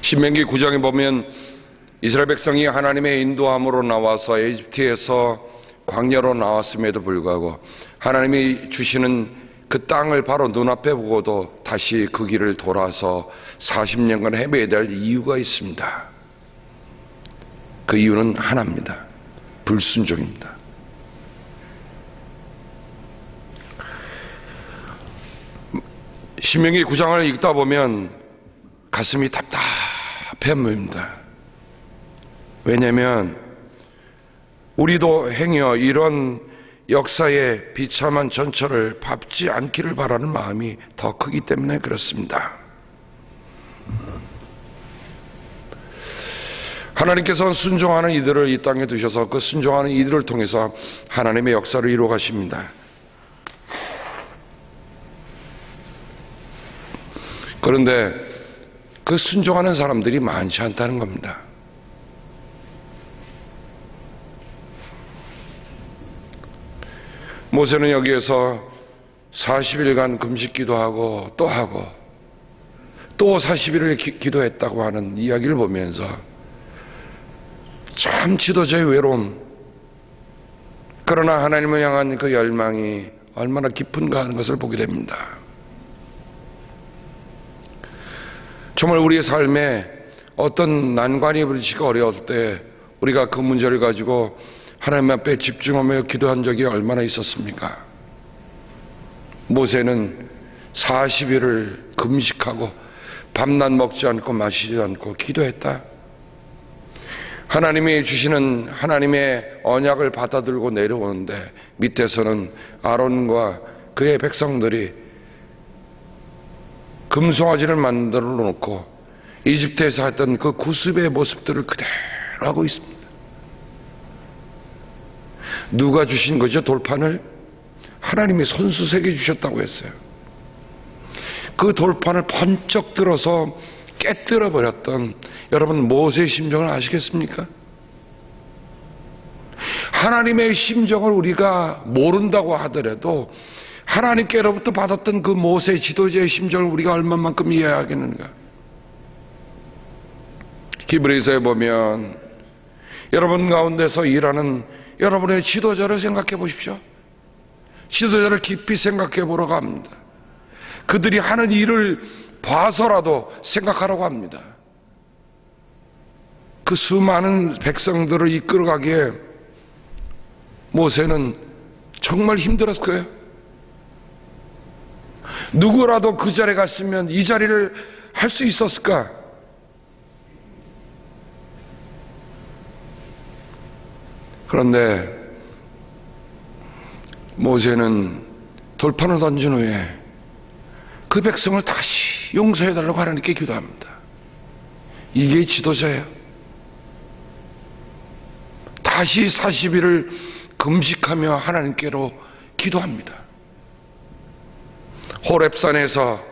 신명기 9장에 보면 이스라엘 백성이 하나님의 인도함으로 나와서 에집트에서 광야로 나왔음에도 불구하고 하나님이 주시는 그 땅을 바로 눈앞에 보고도 다시 그 길을 돌아서 40년간 헤매야 될 이유가 있습니다. 그 이유는 하나입니다. 불순종입니다. 신명기 9장을 읽다 보면 가슴이 답답해 보입니다. 왜냐하면 우리도 행여 이런 역사의 비참한 전철을 밟지 않기를 바라는 마음이 더 크기 때문에 그렇습니다. 하나님께서는 순종하는 이들을 이 땅에 두셔서 그 순종하는 이들을 통해서 하나님의 역사를 이루어 가십니다. 그런데 그 순종하는 사람들이 많지 않다는 겁니다. 모세는 여기에서 40일간 금식 기도하고 또 40일을 기도했다고 하는 이야기를 보면서 참 지도자의 외로움, 그러나 하나님을 향한 그 열망이 얼마나 깊은가 하는 것을 보게 됩니다. 정말 우리의 삶에 어떤 난관이 부딪히고 어려울 때 우리가 그 문제를 가지고 하나님 앞에 집중하며 기도한 적이 얼마나 있었습니까? 모세는 40일을 금식하고 밤낮 먹지 않고 마시지 않고 기도했다. 하나님이 주시는 하나님의 언약을 받아들고 내려오는데 밑에서는 아론과 그의 백성들이 금송아지를 만들어 놓고 이집트에서 했던 그 구습의 모습들을 그대로 하고 있습니다. 누가 주신 거죠? 돌판을? 하나님이 손수세게 주셨다고 했어요. 그 돌판을 번쩍 들어서 깨뜨려 버렸던 여러분 모세의 심정을 아시겠습니까? 하나님의 심정을 우리가 모른다고 하더라도 하나님께로부터 받았던 그 모세 지도자의 심정을 우리가 얼마만큼 이해하겠는가? 히브리서에 보면 여러분 가운데서 일하는 여러분의 지도자를 생각해 보십시오. 지도자를 깊이 생각해 보라고 합니다. 그들이 하는 일을 봐서라도 생각하라고 합니다. 그 수많은 백성들을 이끌어가기에 모세는 정말 힘들었을 거예요. 누구라도 그 자리에 갔으면 이 자리를 할 수 있었을까? 그런데 모세는 돌판을 던진 후에 그 백성을 다시 용서해달라고 하나님께 기도합니다. 이게 지도자예요. 다시 40일을 금식하며 하나님께로 기도합니다. 호렙산에서,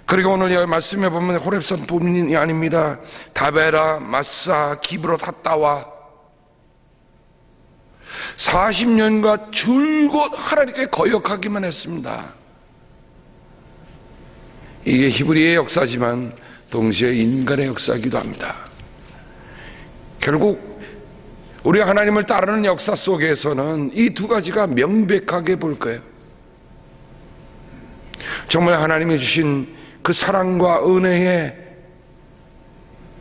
그리고 오늘 여기 말씀해 보면 호렙산뿐이 아닙니다. 다베라, 마사, 기브롯 핫다와 40년간 줄곧 하나님께 거역하기만 했습니다. 이게 히브리의 역사지만 동시에 인간의 역사이기도 합니다. 결국 우리가 하나님을 따르는 역사 속에서는 이 두 가지가 명백하게 볼 거예요. 정말 하나님이 주신 그 사랑과 은혜에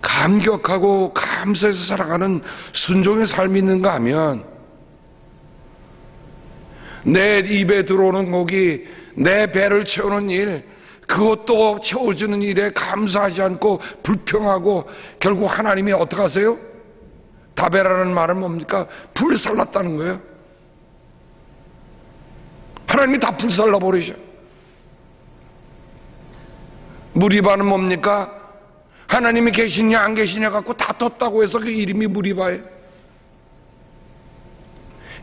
감격하고 감사해서 살아가는 순종의 삶이 있는가 하면 내 입에 들어오는 고기, 내 배를 채우는 일, 그것도 채워주는 일에 감사하지 않고 불평하고 결국 하나님이 어떻게 하세요? 다베라는 말은 뭡니까? 불살랐다는 거예요. 하나님이 다 불살라 버리셔. 무리바는 뭡니까? 하나님이 계시냐 안 계시냐 갖고 다 떴다고 해서 그 이름이 무리바예요.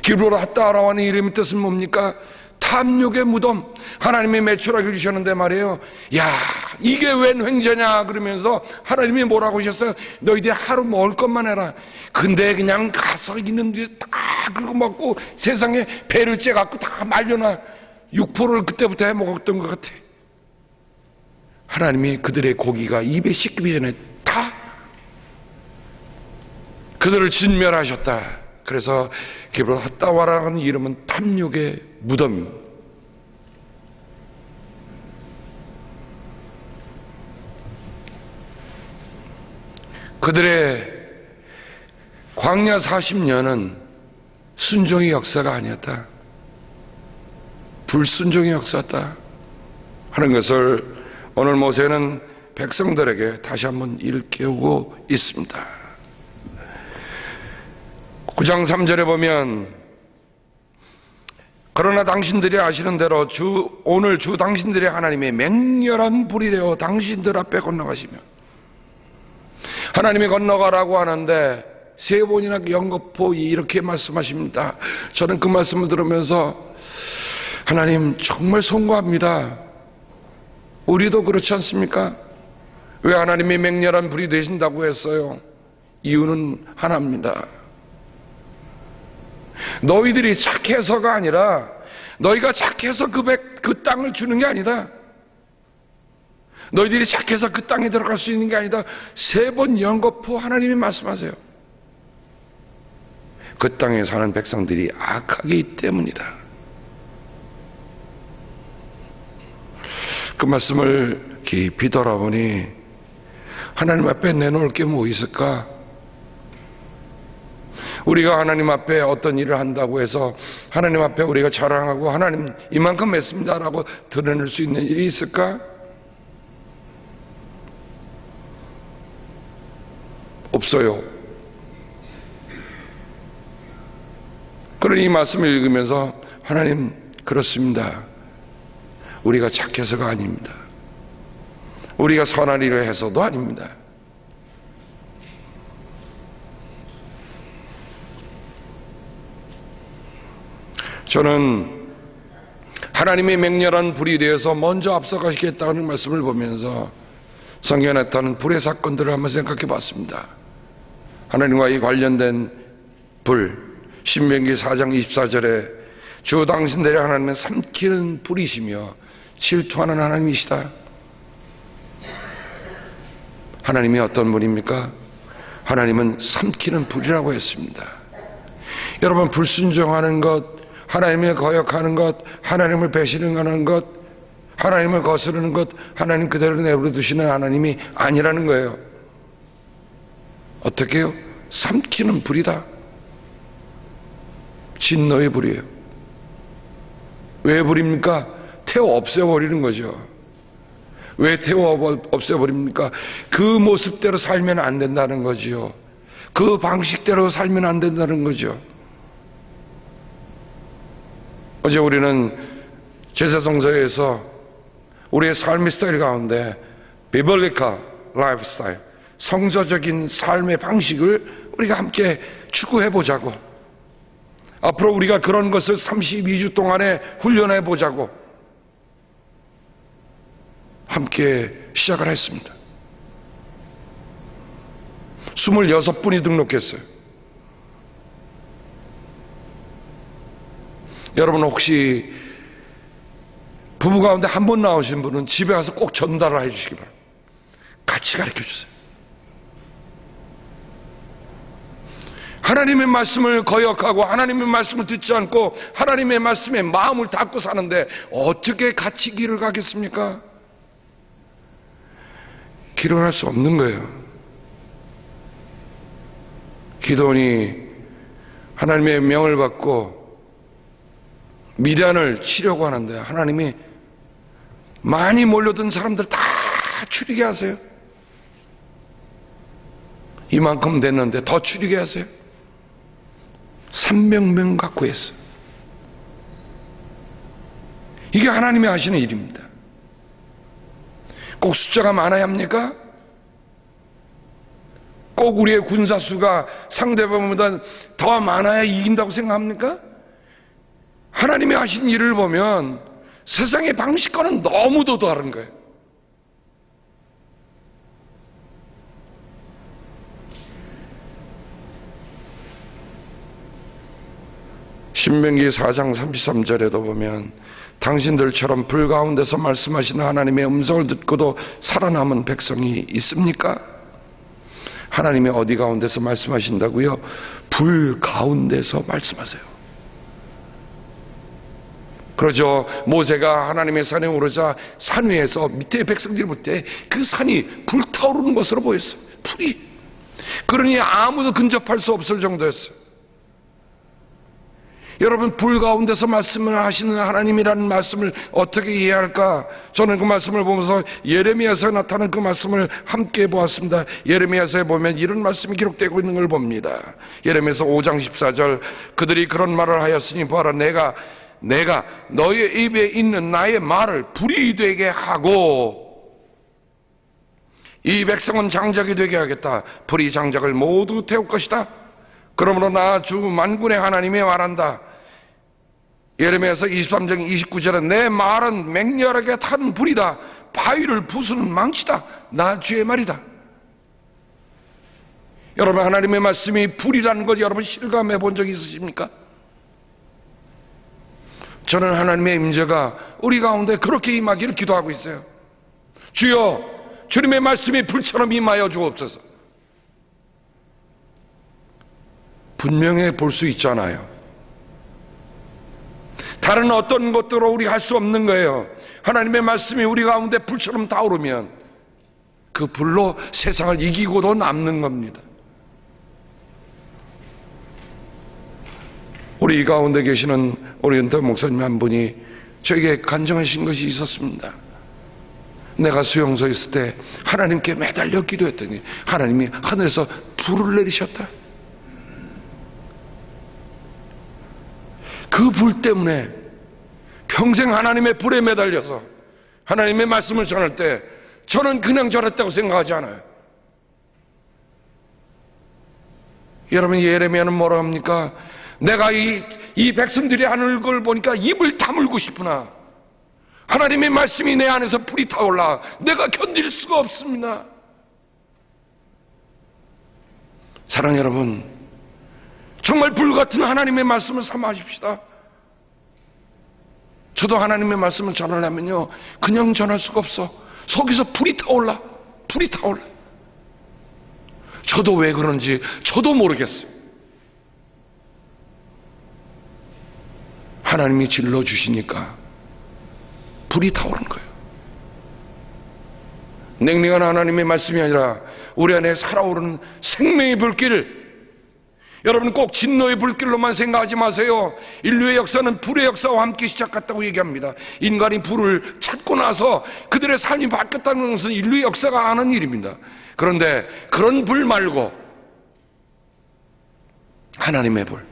기브롯 핫다라는 이름의 뜻은 뭡니까? 탐욕의 무덤. 하나님이 매출하게 주셨는데 말이에요. 야, 이게 웬 횡재냐 그러면서 하나님이 뭐라고 하셨어요? 너희들 하루 먹을 것만 해라. 근데 그냥 가서 있는 데 다 긁어먹고 세상에 배를 째갖고 다 말려놔. 육포를 그때부터 해 먹었던 것 같아. 하나님이 그들의 고기가 입에 씻기기 전에 다 그들을 진멸하셨다. 그래서 기브롯 핫다와라는 이름은 탐욕의 무덤입니다. 그들의 광야 40년은 순종의 역사가 아니었다. 불순종의 역사였다 하는 것을 오늘 모세는 백성들에게 다시 한번 일깨우고 있습니다. 9장 3절에 보면 그러나 당신들이 아시는 대로 오늘 주 당신들의 하나님의 맹렬한 불이 되어 당신들 앞에 건너가시며, 하나님이 건너가라고 하는데 세 번이나 연거푸 이렇게 말씀하십니다. 저는 그 말씀을 들으면서 하나님 정말 송구합니다. 우리도 그렇지 않습니까? 왜 하나님이 맹렬한 불이 되신다고 했어요? 이유는 하나입니다. 너희들이 착해서가 아니라, 너희가 착해서 그 땅을 주는 게 아니다. 너희들이 착해서 그 땅에 들어갈 수 있는 게 아니다. 세 번 연거푸 하나님이 말씀하세요. 그 땅에 사는 백성들이 악하기 때문이다. 그 말씀을 깊이 돌아보니 하나님 앞에 내놓을 게 뭐 있을까? 우리가 하나님 앞에 어떤 일을 한다고 해서 하나님 앞에 우리가 자랑하고 하나님 이만큼 했습니다라고 드러낼 수 있는 일이 있을까? 없어요. 그러니 이 말씀을 읽으면서 하나님 그렇습니다. 우리가 착해서가 아닙니다. 우리가 선한 일을 해서도 아닙니다. 저는 하나님의 맹렬한 불이 되어서 먼저 앞서가시겠다는 말씀을 보면서 성경에 나타나는 불의 사건들을 한번 생각해 봤습니다. 하나님과 이 관련된 불, 신명기 4장 24절에 주 당신들의 하나님은 삼키는 불이시며 질투하는 하나님이시다. 하나님이 어떤 분입니까? 하나님은 삼키는 불이라고 했습니다. 여러분, 불순종하는 것, 하나님을 거역하는 것, 하나님을 배신하는 것, 하나님을 거스르는 것, 하나님 그대로 내버려 두시는 하나님이 아니라는 거예요. 어떻게 해요? 삼키는 불이다. 진노의 불이에요. 왜 불입니까? 태워 없애버리는 거죠. 왜 태워 없애버립니까? 그 모습대로 살면 안 된다는 거지요. 그 방식대로 살면 안 된다는 거죠. 어제 우리는 제사성서에서 우리의 삶의 스타일 가운데 비블리컬 라이프 스타일, 성서적인 삶의 방식을 우리가 함께 추구해 보자고, 앞으로 우리가 그런 것을 32주 동안에 훈련해 보자고 함께 시작을 했습니다. 26분이 등록했어요. 여러분, 혹시 부부 가운데 한 번 나오신 분은 집에 가서 꼭 전달을 해 주시기 바랍니다. 같이 가르쳐 주세요. 하나님의 말씀을 거역하고 하나님의 말씀을 듣지 않고 하나님의 말씀에 마음을 닫고 사는데 어떻게 같이 길을 가겠습니까? 길을 갈 수 없는 거예요. 기도원이 하나님의 명을 받고 미디안을 치려고 하는데 하나님이 많이 몰려든 사람들 다 추리게 하세요. 이만큼 됐는데 더 추리게 하세요. 300명 갖고 했어요. 이게 하나님이 하시는 일입니다. 꼭 숫자가 많아야 합니까? 꼭 우리의 군사수가 상대방보다 더 많아야 이긴다고 생각합니까? 하나님이 하신 일을 보면 세상의 방식과는 너무도 다른 거예요. 신명기 4장 33절에도 보면 당신들처럼 불 가운데서 말씀하시는 하나님의 음성을 듣고도 살아남은 백성이 있습니까? 하나님이 어디 가운데서 말씀하신다고요? 불 가운데서 말씀하세요. 그러죠. 모세가 하나님의 산에 오르자 산 위에서 밑에 백성들이 볼 때 그 산이 불타오르는 것으로 보였어요. 불이. 그러니 아무도 근접할 수 없을 정도였어요. 여러분, 불 가운데서 말씀을 하시는 하나님이라는 말씀을 어떻게 이해할까? 저는 그 말씀을 보면서 예레미야서에 나타난 그 말씀을 함께 보았습니다. 예레미야서에 보면 이런 말씀이 기록되고 있는 걸 봅니다. 예레미야서 5장 14절, 그들이 그런 말을 하였으니 보아라, 내가 너의 입에 있는 나의 말을 불이 되게 하고 이 백성은 장작이 되게 하겠다. 불이 장작을 모두 태울 것이다. 그러므로 나 주 만군의 하나님이 말한다. 예레미야서 23장 29절에 내 말은 맹렬하게 타는 불이다. 바위를 부수는 망치다. 나 주의 말이다. 여러분, 하나님의 말씀이 불이라는 걸 여러분 실감해 본 적 있으십니까? 저는 하나님의 임재가 우리 가운데 그렇게 임하기를 기도하고 있어요. 주여, 주님의 말씀이 불처럼 임하여 주옵소서. 분명히 볼 수 있잖아요. 다른 어떤 것들로 우리가 할 수 없는 거예요. 하나님의 말씀이 우리 가운데 불처럼 타오르면 그 불로 세상을 이기고도 남는 겁니다. 우리 가운데 계시는 오리엔터 목사님 한 분이 저에게 간증하신 것이 있었습니다. 내가 수용소에 있을 때 하나님께 매달려 기도했더니 하나님이 하늘에서 불을 내리셨다. 그 불 때문에 평생 하나님의 불에 매달려서 하나님의 말씀을 전할 때 저는 그냥 전했다고 생각하지 않아요. 여러분, 예레미야는 뭐라 합니까? 내가 이 백성들이 하는 걸 보니까 입을 다물고 싶으나 하나님의 말씀이 내 안에서 불이 타올라 내가 견딜 수가 없습니다. 사랑하는 여러분, 정말 불같은 하나님의 말씀을 삼아십시다. 저도 하나님의 말씀을 전하려면요, 그냥 전할 수가 없어. 속에서 불이 타올라. 저도 왜 그런지 저도 모르겠어요. 하나님이 질러주시니까 불이 타오르는 거예요. 냉랭한 하나님의 말씀이 아니라 우리 안에 살아오르는 생명의 불길. 여러분, 꼭 진노의 불길로만 생각하지 마세요. 인류의 역사는 불의 역사와 함께 시작했다고 얘기합니다. 인간이 불을 찾고 나서 그들의 삶이 바뀌었다는 것은 인류의 역사가 아는 일입니다. 그런데 그런 불 말고 하나님의 불.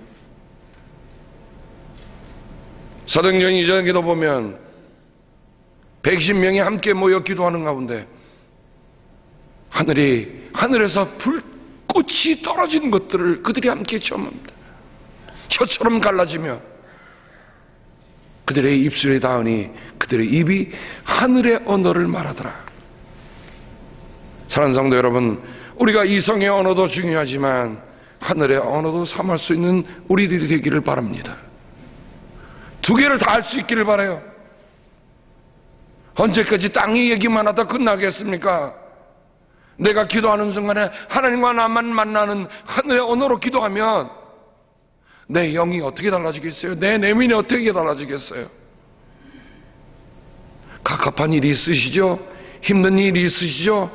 사도행전 2장 기도 보면 120명이 함께 모여 기도하는 가운데 하늘에서 불꽃이 떨어지는 것들을 그들이 함께 체험합니다. 혀처럼 갈라지며 그들의 입술에 닿으니 그들의 입이 하늘의 언어를 말하더라. 사랑하는 성도 여러분, 우리가 이성의 언어도 중요하지만 하늘의 언어도 삼을 수 있는 우리들이 되기를 바랍니다. 두 개를 다 할 수 있기를 바라요. 언제까지 땅의 얘기만 하다 끝나겠습니까? 내가 기도하는 순간에 하나님과 나만 만나는 하늘의 언어로 기도하면 내 영이 어떻게 달라지겠어요? 내 내면이 어떻게 달라지겠어요? 갑갑한 일이 있으시죠? 힘든 일이 있으시죠?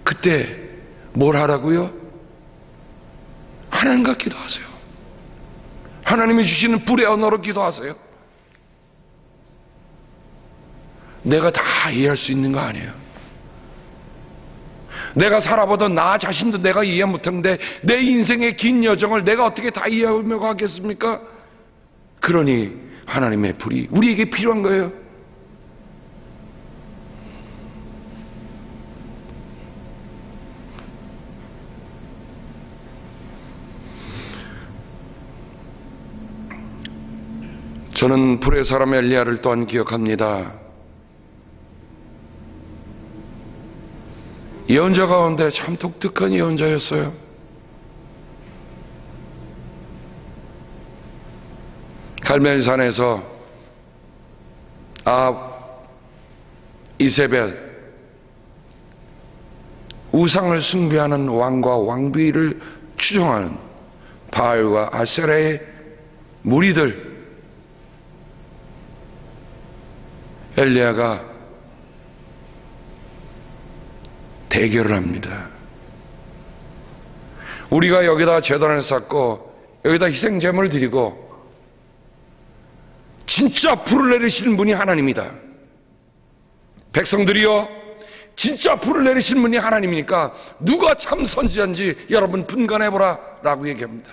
그때 뭘 하라고요? 하나님과 기도하세요. 하나님이 주시는 불의 언어로 기도하세요. 내가 다 이해할 수 있는 거 아니에요. 내가 살아보던 나 자신도 내가 이해 못하는데 내 인생의 긴 여정을 내가 어떻게 다 이해하며 가겠습니까? 그러니 하나님의 불이 우리에게 필요한 거예요. 저는 불의 사람 엘리야를 또한 기억합니다. 예언자 가운데 참 독특한 예언자였어요. 갈멜산에서 이세벨, 우상을 숭배하는 왕과 왕비를 추종하는 바알과 아세라의 무리들, 엘리야가 대결을 합니다. 우리가 여기다 제단을 쌓고 여기다 희생제물을 드리고 진짜 불을 내리시는 분이 하나님이다. 백성들이여, 진짜 불을 내리시는 분이 하나님이니까 누가 참 선지자인지 여러분 분간해보라 라고 얘기합니다.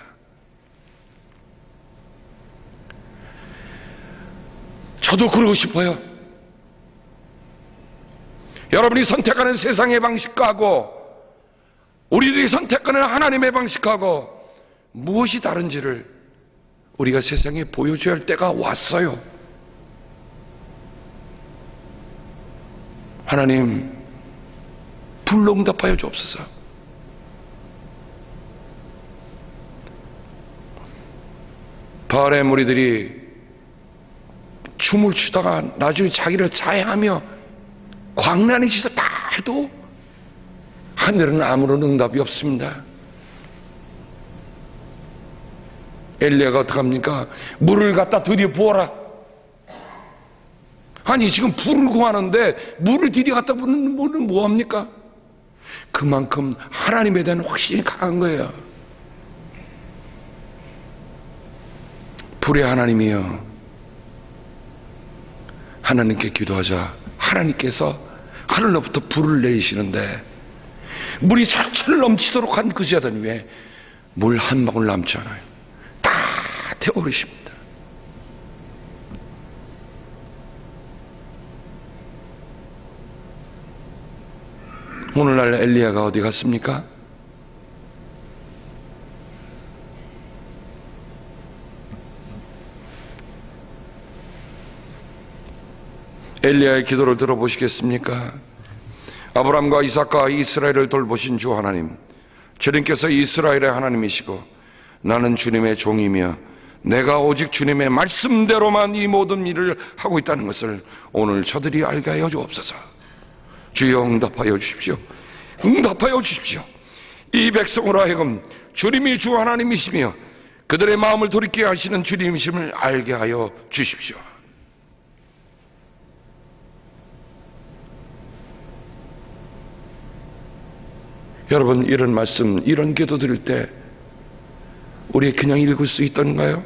저도 그러고 싶어요. 여러분이 선택하는 세상의 방식하고 우리들이 선택하는 하나님의 방식하고 무엇이 다른지를 우리가 세상에 보여줘야 할 때가 왔어요. 하나님, 불로 응답하여 주옵소서. 바알의 무리들이 춤을 추다가 나중에 자기를 자해하며 광란이 지었다 해도 하늘은 아무런 응답이 없습니다. 엘리야가 어떡합니까? 물을 갖다 들여 부어라. 아니, 지금 불을 구하는데 물을 들여 갖다 부는 물은 뭐합니까? 그만큼 하나님에 대한 확신이 강한 거예요. 불의 하나님이여, 하나님께 기도하자. 하나님께서 하늘로부터 불을 내리시는데 물이 철철 넘치도록 한 그 제단 위에 물 한 방울 남지 않아요. 다 태워버리십니다. 오늘날 엘리야가 어디 갔습니까? 엘리야의 기도를 들어보시겠습니까? 아브람과 이삭과 이스라엘을 돌보신 주 하나님, 주님께서 이스라엘의 하나님이시고 나는 주님의 종이며 내가 오직 주님의 말씀대로만 이 모든 일을 하고 있다는 것을 오늘 저들이 알게 하여 주옵소서. 주여, 응답하여 주십시오. 응답하여 주십시오. 이 백성으로 하여금 주님이 주 하나님이시며 그들의 마음을 돌이키게 하시는 주님이심을 알게 하여 주십시오. 여러분, 이런 말씀, 이런 기도 드릴 때 우리 그냥 읽을 수 있던가요?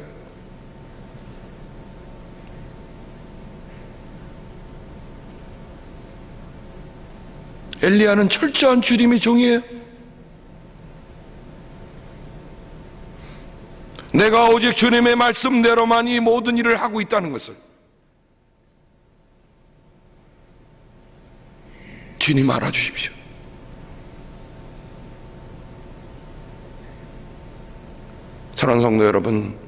엘리야는 철저한 주님의 종이에요. 내가 오직 주님의 말씀대로만 이 모든 일을 하고 있다는 것을 주님 알아주십시오. 사랑하는 성도 여러분,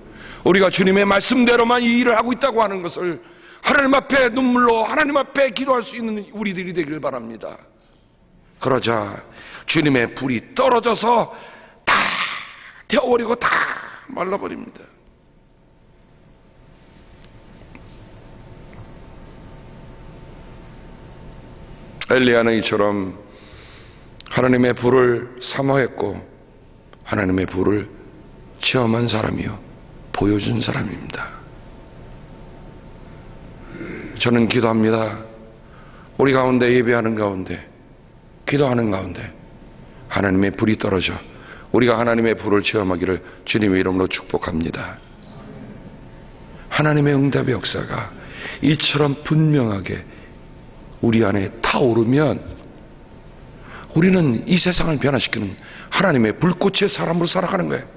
우리가 주님의 말씀대로만 이 일을 하고 있다고 하는 것을 하나님 앞에 눈물로 하나님 앞에 기도할 수 있는 우리들이 되길 바랍니다. 그러자 주님의 불이 떨어져서 다 태워버리고 다 말라버립니다. 엘리야는 이처럼 하나님의 불을 사모했고 하나님의 불을 체험한 사람이요, 보여준 사람입니다. 저는 기도합니다. 우리 가운데, 예배하는 가운데, 기도하는 가운데 하나님의 불이 떨어져 우리가 하나님의 불을 체험하기를 주님의 이름으로 축복합니다. 하나님의 응답의 역사가 이처럼 분명하게 우리 안에 타오르면 우리는 이 세상을 변화시키는 하나님의 불꽃의 사람으로 살아가는 거예요.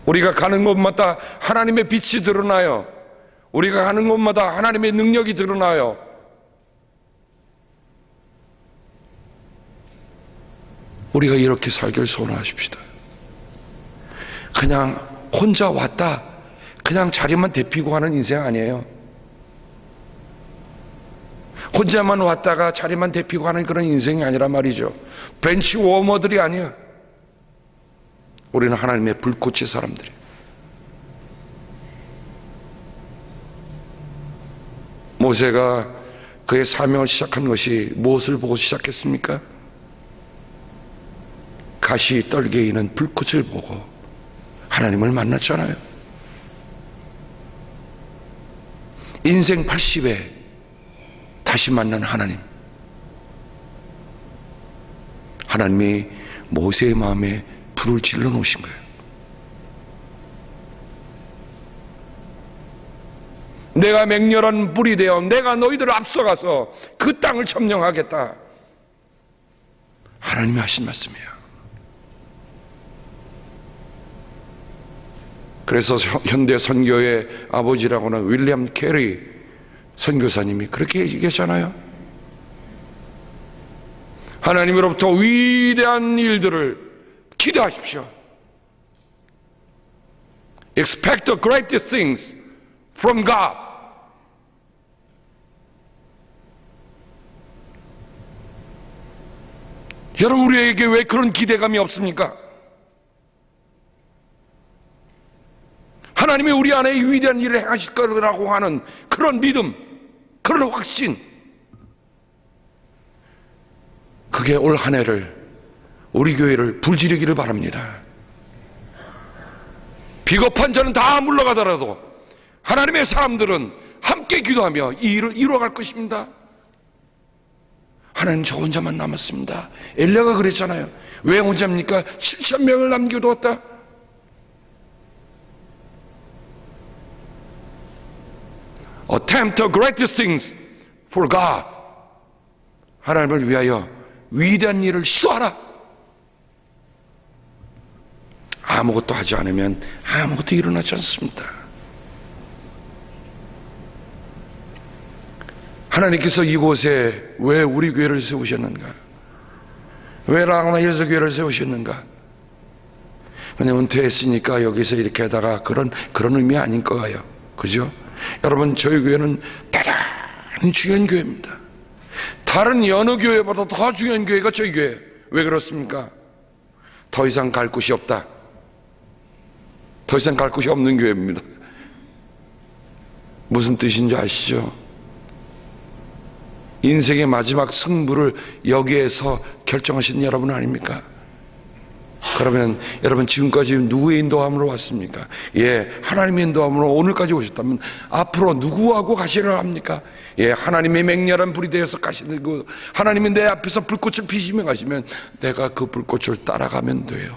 우리가 가는 곳마다 하나님의 빛이 드러나요. 우리가 가는 곳마다 하나님의 능력이 드러나요. 우리가 이렇게 살기를 소원하십시다. 그냥 혼자 왔다 그냥 자리만 데피고 하는 인생 아니에요. 혼자만 왔다가 자리만 데피고 하는 그런 인생이 아니란 말이죠. 벤치 워머들이 아니에요. 우리는 하나님의 불꽃의 사람들이에요. 모세가 그의 사명을 시작한 것이 무엇을 보고 시작했습니까? 가시 떨게 있는 불꽃을 보고 하나님을 만났잖아요. 인생 80에 다시 만난 하나님. 하나님이 모세의 마음에 불을 질러 놓으신 거예요. 내가 맹렬한 불이 되어 내가 너희들을 앞서가서 그 땅을 점령하겠다. 하나님이 하신 말씀이에요. 그래서 현대 선교의 아버지라고 하는 윌리엄 캐리 선교사님이 그렇게 얘기했잖아요. 하나님으로부터 위대한 일들을 기대하십시오. Expect the greatest things from God. 여러분, 우리에게 왜 그런 기대감이 없습니까? 하나님이 우리 안에 위대한 일을 행하실 거라고 하는 그런 믿음, 그런 확신, 그게 올 한 해를, 우리 교회를 불지르기를 바랍니다. 비겁한 자는 다 물러가더라도 하나님의 사람들은 함께 기도하며 이 일을 이루어갈 것입니다. 하나님 저 혼자만 남았습니다. 엘리야가 그랬잖아요. 왜 혼자입니까? 7,000명을 남겨두었다. Attempt the greatest things for God. 하나님을 위하여 위대한 일을 시도하라. 아무것도 하지 않으면 아무것도 일어나지 않습니다. 하나님께서 이곳에 왜 우리 교회를 세우셨는가? 왜 라그나힐스 교회를 세우셨는가? 그냥 은퇴했으니까 여기서 이렇게 하다가 그런 의미 아닌 거예요. 그죠? 여러분, 저희 교회는 대단히 중요한 교회입니다. 다른 여느 교회보다 더 중요한 교회가 저희 교회예요. 왜 그렇습니까? 더 이상 갈 곳이 없다. 더 이상 갈 곳이 없는 교회입니다. 무슨 뜻인지 아시죠? 인생의 마지막 승부를 여기에서 결정하신 여러분 아닙니까? 그러면 여러분, 지금까지 누구의 인도함으로 왔습니까? 예, 하나님의 인도함으로 오늘까지 오셨다면 앞으로 누구하고 가시려 합니까? 예, 하나님의 맹렬한 불이 되어서 가시는 그 하나님이 내 앞에서 불꽃을 피시며 가시면 내가 그 불꽃을 따라가면 돼요.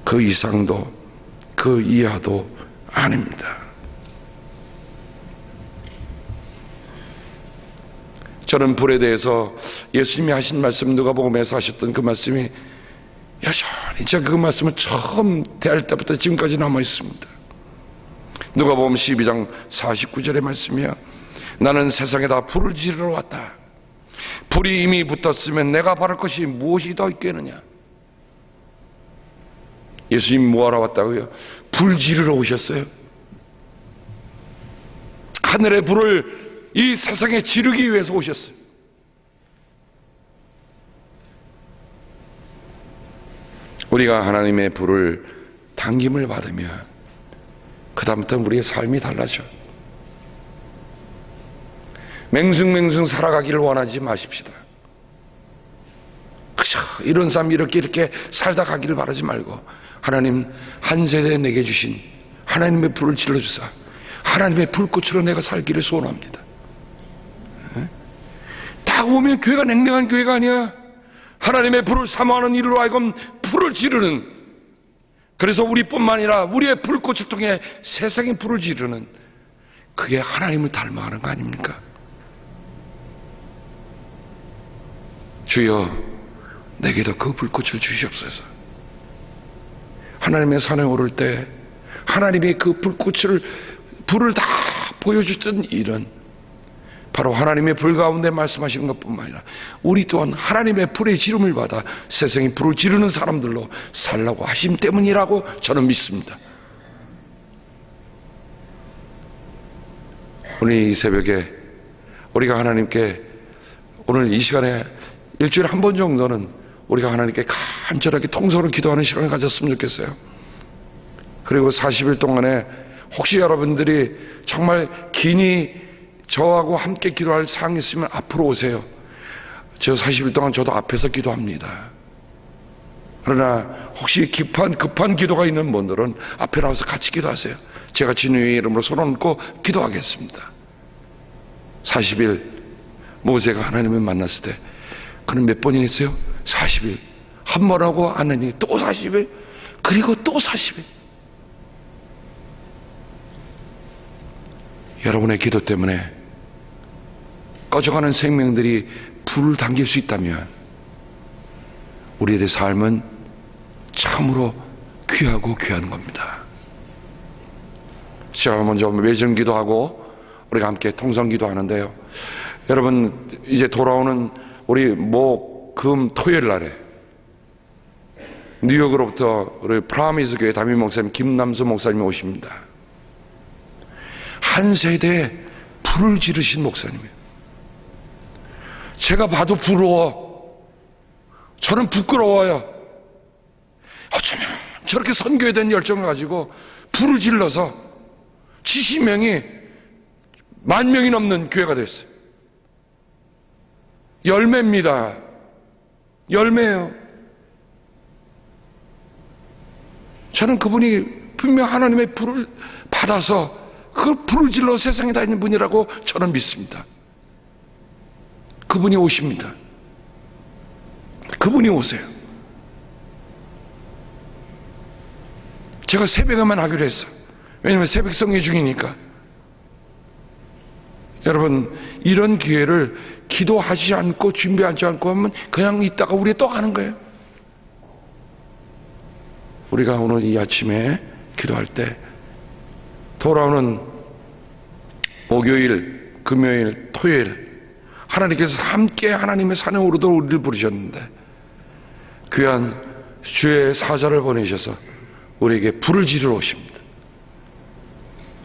그 이상도 그 이하도 아닙니다. 저는 불에 대해서 예수님이 하신 말씀, 누가복음에서 하셨던 그 말씀이 여전히 제가 그 말씀을 처음 대할 때부터 지금까지 남아 있습니다. 누가복음 12장 49절의 말씀이야. 나는 세상에다 불을 지르러 왔다. 불이 이미 붙었으면 내가 바를 것이 무엇이 더 있겠느냐. 예수님 뭐하러 왔다고요? 불 지르러 오셨어요. 하늘의 불을 이 세상에 지르기 위해서 오셨어요. 우리가 하나님의 불을 당김을 받으면 그 다음부터는 우리의 삶이 달라져. 맹숭맹숭 살아가기를 원하지 마십시다. 그저 이런 삶 이렇게 살다 가기를 바라지 말고, 하나님 한 세대 내게 주신 하나님의 불을 질러주사 하나님의 불꽃으로 내가 살기를 소원합니다. 딱 오면 교회가 냉랭한 교회가 아니야. 하나님의 불을 사모하는 일로 하여금 불을 지르는, 그래서 우리뿐만 아니라 우리의 불꽃을 통해 세상에 불을 지르는, 그게 하나님을 닮아가는 거 아닙니까? 주여, 내게도 그 불꽃을 주시옵소서. 하나님의 산에 오를 때 하나님이 그 불을 다 보여주던 일은 바로 하나님의 불 가운데 말씀하시는 것뿐만 아니라 우리 또한 하나님의 불의 지름을 받아 세상에 불을 지르는 사람들로 살라고 하심 때문이라고 저는 믿습니다. 오늘 이 새벽에 우리가 하나님께, 오늘 이 시간에 일주일에 한 번 정도는 우리가 하나님께 간절하게 통성으로 기도하는 시간을 가졌으면 좋겠어요. 그리고 40일 동안에 혹시 여러분들이 정말 긴히 저하고 함께 기도할 사항이 있으면 앞으로 오세요. 저 40일 동안 저도 앞에서 기도합니다. 그러나 혹시 급한 기도가 있는 분들은 앞에 나와서 같이 기도하세요. 제가 주님의 이름으로 손 얹고 기도하겠습니다. 40일 모세가 하나님을 만났을 때 그는 몇 번이나 했어요? 40일. 한 번 하고 안 하니 또 40일, 그리고 또 40일. 여러분의 기도 때문에 꺼져가는 생명들이 불을 당길 수 있다면 우리의 삶은 참으로 귀하고 귀한 겁니다. 제가 먼저 매점 기도하고 우리가 함께 통성 기도하는데요. 여러분, 이제 돌아오는 우리 목, 금, 토요일 날에 뉴욕으로부터 우리 프라미스 교회 담임 목사님 김남수 목사님이 오십니다. 한 세대에 불을 지르신 목사님이에요. 제가 봐도 부러워. 저는 부끄러워요. 어쩌면 저렇게 선교에 대한 열정을 가지고 불을 질러서 70명이 10,000명이 넘는 교회가 됐어요. 열매입니다. 열매예요. 저는 그분이 분명 하나님의 불을 받아서 그 불을 질러 세상에 다니는 분이라고 저는 믿습니다. 그분이 오십니다. 그분이 오세요. 제가 새벽에만 하기로 했어요. 왜냐하면 새벽 성례 중이니까. 여러분, 이런 기회를 기도하지 않고 준비하지 않고 하면 그냥 있다가 우리 또 가는 거예요. 우리가 오늘 이 아침에 기도할 때 돌아오는 목요일, 금요일, 토요일 하나님께서 함께 하나님의 산에 오르도록 우리를 부르셨는데 귀한 주의 사자를 보내셔서 우리에게 불을 지르러 오십니다.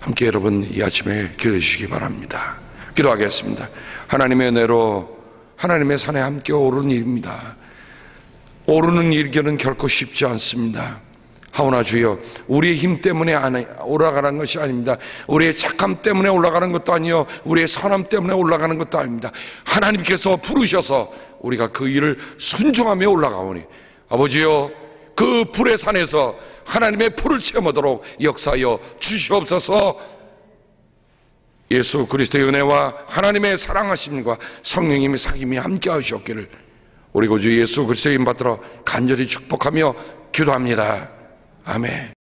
함께 여러분 이 아침에 기도해 주시기 바랍니다. 기도하겠습니다. 하나님의 은혜로 하나님의 산에 함께 오르는 일입니다. 오르는 일결은 결코 쉽지 않습니다. 하오나 주여, 우리의 힘 때문에 올라가는 것이 아닙니다. 우리의 착함 때문에 올라가는 것도 아니요, 우리의 선함 때문에 올라가는 것도 아닙니다. 하나님께서 부르셔서 우리가 그 일을 순종하며 올라가오니 아버지여, 그 불의 산에서 하나님의 불을 체험하도록 역사하여 주시옵소서. 예수 그리스도의 은혜와 하나님의 사랑하심과 성령님의 사귐이 함께 하시옵기를 우리 구주 예수 그리스도의 이름 받들어 간절히 축복하며 기도합니다. 아멘.